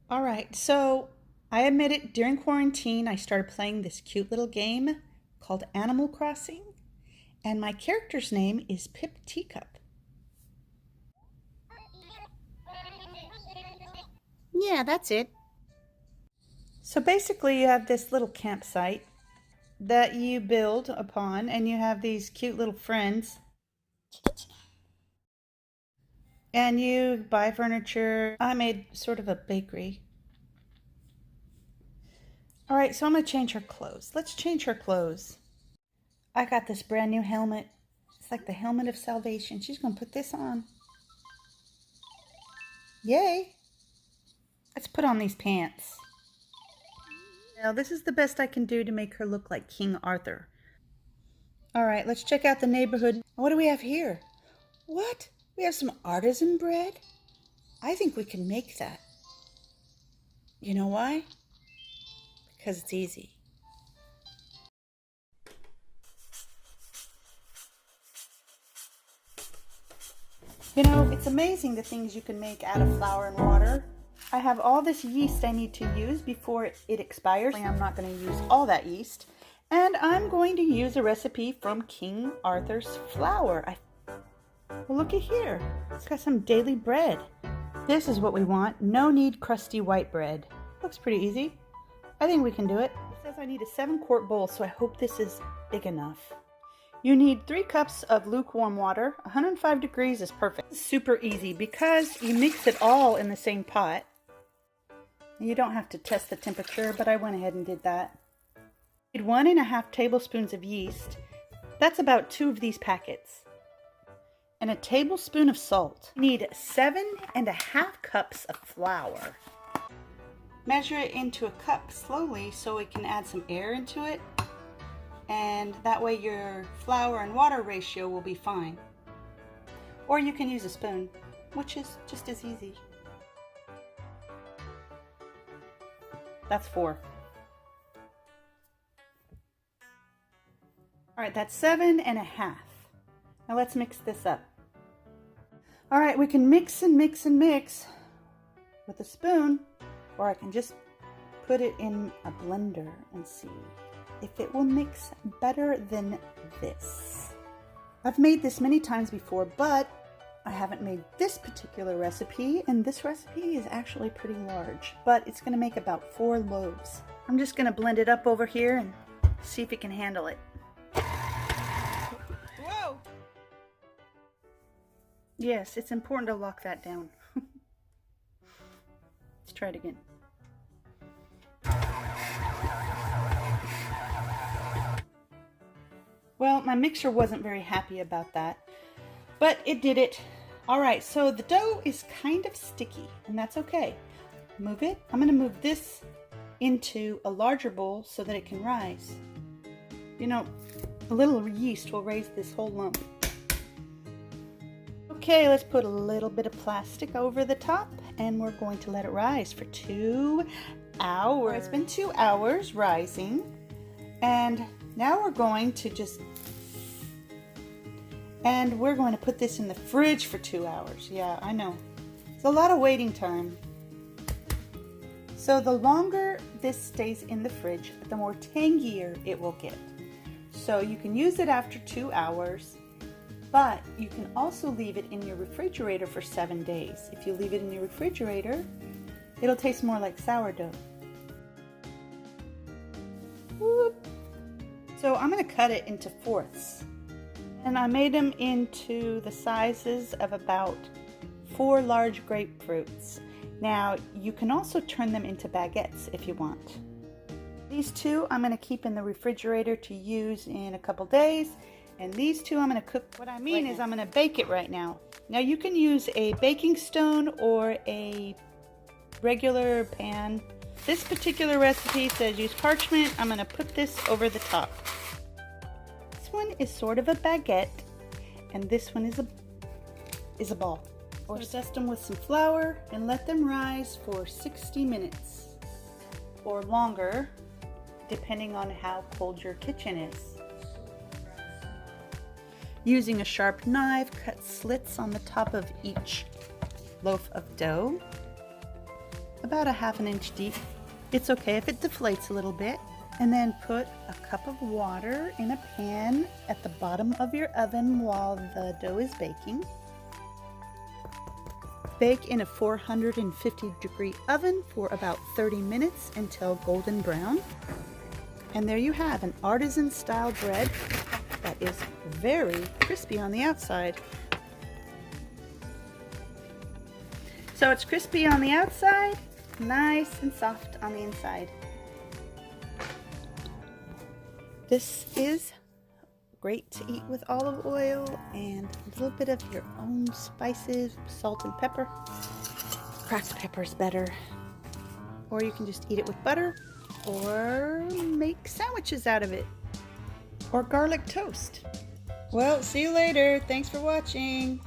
All right, so I admit it, during quarantine, I started playing this cute little game called Animal Crossing, and my character's name is Pip Teacup. Yeah, that's it. So basically, you have this little campsite that you build upon, and you have these cute little friends, and you buy furniture. I made sort of a bakery. All right, so I'm gonna change her clothes. Let's change her clothes. I got this brand new helmet. It's like the helmet of salvation. She's gonna put this on. Yay! Let's put on these pants. Now, this is the best I can do to make her look like King Arthur. All right, let's check out the neighborhood. What do we have here? What? We have some artisan bread? I think we can make that. You know why? Because it's easy. You know, it's amazing the things you can make out of flour and water. I have all this yeast I need to use before it expires. I'm not going to use all that yeast. And I'm going to use a recipe from King Arthur's flour. Well, looky here. It's got some daily bread. This is what we want. No-knead crusty white bread. Looks pretty easy. I think we can do it. It says I need a 7-quart bowl, so I hope this is big enough. You need 3 cups of lukewarm water. 105 degrees is perfect. It's super easy because you mix it all in the same pot. You don't have to test the temperature, but I went ahead and did that. You need 1.5 tablespoons of yeast. That's about 2 of these packets. And a tablespoon of salt. You need 7.5 cups of flour. Measure it into a cup slowly so we can add some air into it. And that way your flour and water ratio will be fine. Or you can use a spoon, which is just as easy. That's 4. All right, that's 7.5. Now let's mix this up. All right, we can mix and mix and mix with a spoon, or I can just put it in a blender and see if it will mix better than this. I've made this many times before, but I haven't made this particular recipe, and this recipe is actually pretty large, but it's gonna make about 4 loaves. I'm just gonna blend it up over here and see if it can handle it. Whoa! Yes, it's important to lock that down. Let's try it again. Well, my mixer wasn't very happy about that, but it did it. All right, so the dough is kind of sticky, and that's okay. Move it. I'm gonna move this into a larger bowl so that it can rise. You know, a little yeast will raise this whole lump. Okay, let's put a little bit of plastic over the top, and we're going to let it rise for 2 hours. It's been 2 hours rising, and now we're going to put this in the fridge for 2 hours. Yeah, I know. It's a lot of waiting time. So the longer this stays in the fridge, the more tangier it will get. So you can use it after 2 hours, but you can also leave it in your refrigerator for 7 days. If you leave it in your refrigerator, it'll taste more like sourdough. Whoop. So I'm going to cut it into fourths. And I made them into the sizes of about 4 large grapefruits. Now, you can also turn them into baguettes if you want. These 2 I'm going to keep in the refrigerator to use in a couple days. And these 2 I'm going to cook. What I mean is I'm going to bake it right now. Now, you can use a baking stone or a regular pan. This particular recipe says use parchment. I'm going to put this over the top. This one is sort of a baguette, and this one is a ball. Or dust them with some flour and let them rise for 60 minutes or longer, depending on how cold your kitchen is. Using a sharp knife, cut slits on the top of each loaf of dough. about a ½ inch deep. It's okay if it deflates a little bit. And then put a cup of water in a pan at the bottom of your oven while the dough is baking. Bake in a 450-degree oven for about 30 minutes until golden brown. And there you have an artisan style bread that is very crispy on the outside. So it's crispy on the outside, nice and soft on the inside. This is great to eat with olive oil and a little bit of your own spices, salt and pepper. Cracked pepper's better. Or you can just eat it with butter or make sandwiches out of it. Or garlic toast. Well, see you later. Thanks for watching.